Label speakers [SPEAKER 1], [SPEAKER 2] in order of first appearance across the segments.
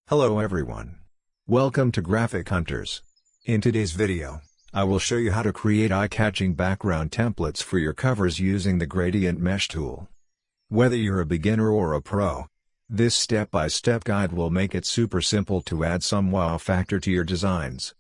[SPEAKER 1] Hello everyone. Welcome to Graphic Hunters. In today's video, I will show you how to create eye-catching background templates for your covers using the Gradient Mesh tool. Whether you're a beginner or a pro, this step-by-step guide will make it super simple to add some wow factor to your designs.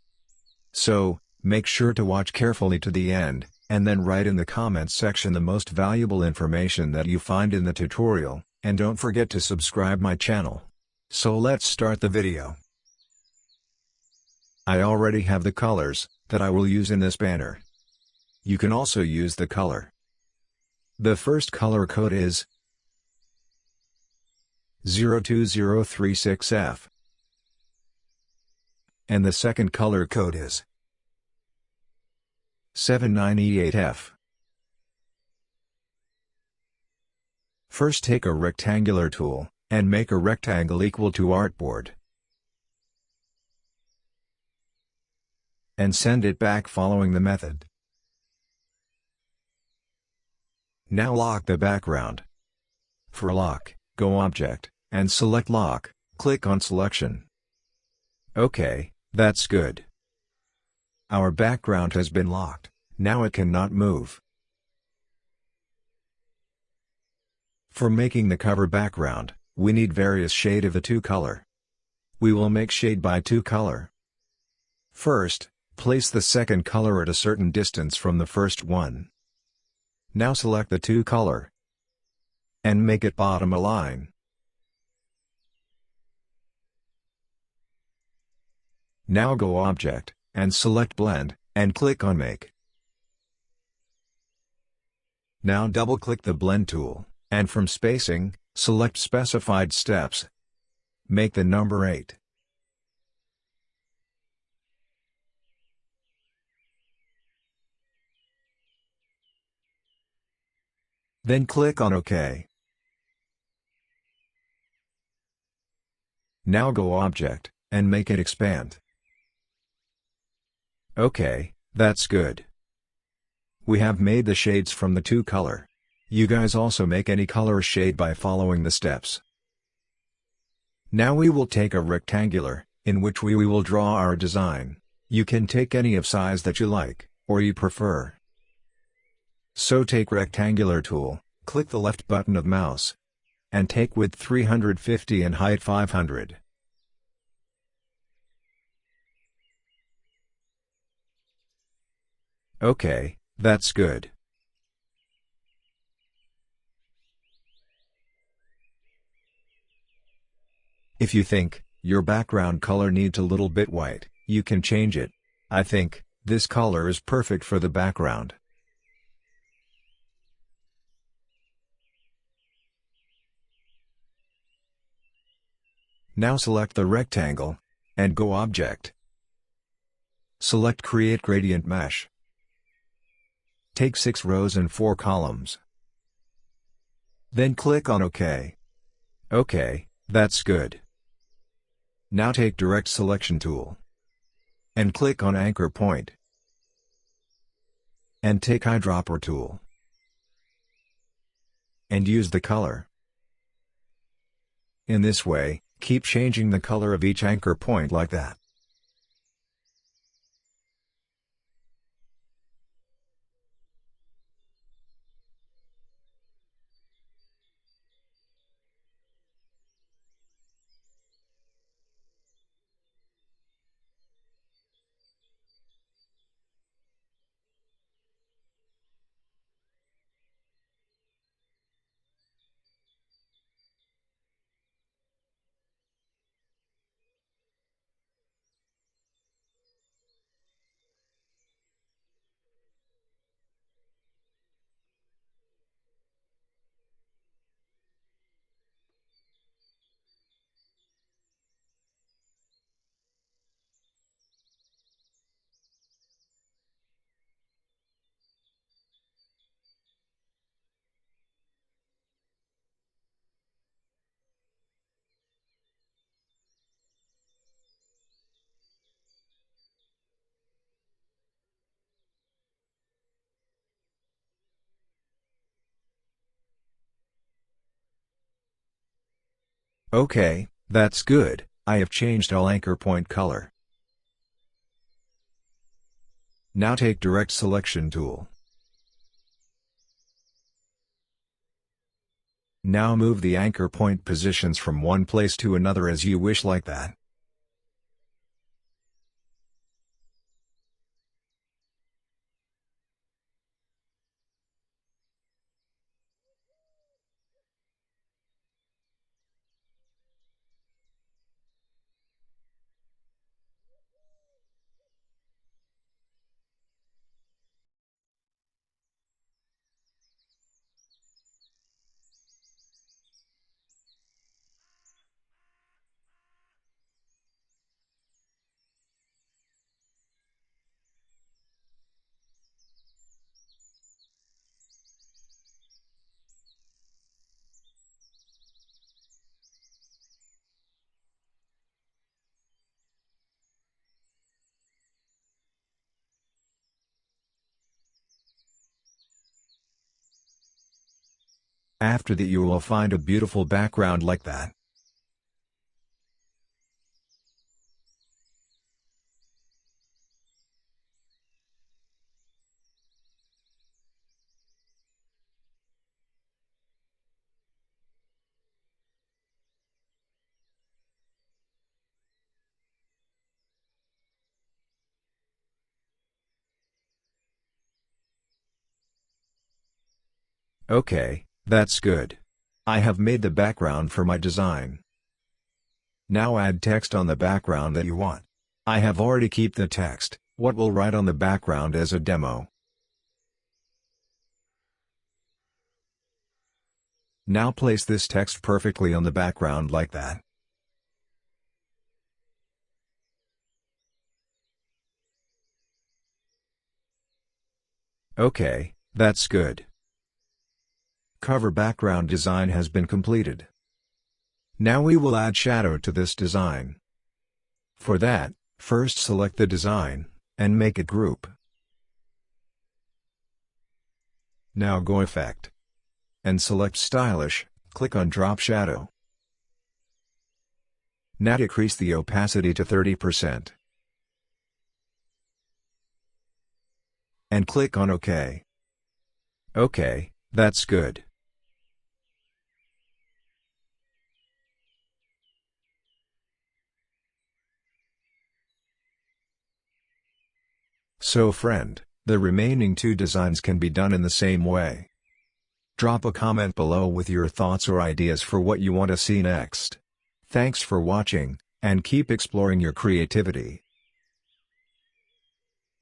[SPEAKER 1] So, make sure to watch carefully to the end, and then write in the comments section the most valuable information that you find in the tutorial, and don't forget to subscribe my channel. So let's start the video. I already have the colors that I will use in this banner. You can also use the color. The first color code is 02036F. And the second color code is 79E8F. First take a rectangular tool and make a rectangle equal to artboard. And send it back following the method. Now lock the background. For lock, go Object, and select Lock, click on Selection. Okay, that's good. Our background has been locked, now it cannot move. For making the cover background, we need various shade of the two color. We will make shade by two color. First, place the second color at a certain distance from the first one. Now select the two color and make it bottom align. Now go Object, and select Blend, and click on Make. Now double-click the Blend tool, and from Spacing, select Specified Steps. Make the number 8. Then click on OK. Now go Object, and make it expand. Okay, that's good. We have made the shades from the two color. You guys also make any color shade by following the steps. Now we will take a rectangular, in which we will draw our design. You can take any of size that you like, or you prefer. So take rectangular tool, click the left button of mouse, and take width 350 and height 500. Okay, that's good. If you think your background color needs a little bit white, you can change it. I think this color is perfect for the background. Now select the rectangle and go Object. Select Create Gradient Mesh. Take 6 rows and 4 columns. Then click on OK. Okay, that's good. Now take Direct Selection tool and click on Anchor Point. And take Eyedropper tool and use the color. In this way, keep changing the color of each anchor point like that. Okay, that's good. I have changed all anchor point color. Now take Direct Selection tool. Now move the anchor point positions from one place to another as you wish, like that. After that, you will find a beautiful background like that. Okay, that's good. I have made the background for my design. Now add text on the background that you want. I have already keep the text, what will write on the background as a demo. Now place this text perfectly on the background like that. Okay, that's good. Cover background design has been completed. Now we will add shadow to this design. For that, first select the design, and make it group. Now go Effect. And select Stylish, click on Drop Shadow. Now decrease the opacity to 30%. And click on OK. OK, that's good. So friend, the remaining two designs can be done in the same way. Drop a comment below with your thoughts or ideas for what you want to see next. Thanks for watching, and keep exploring your creativity.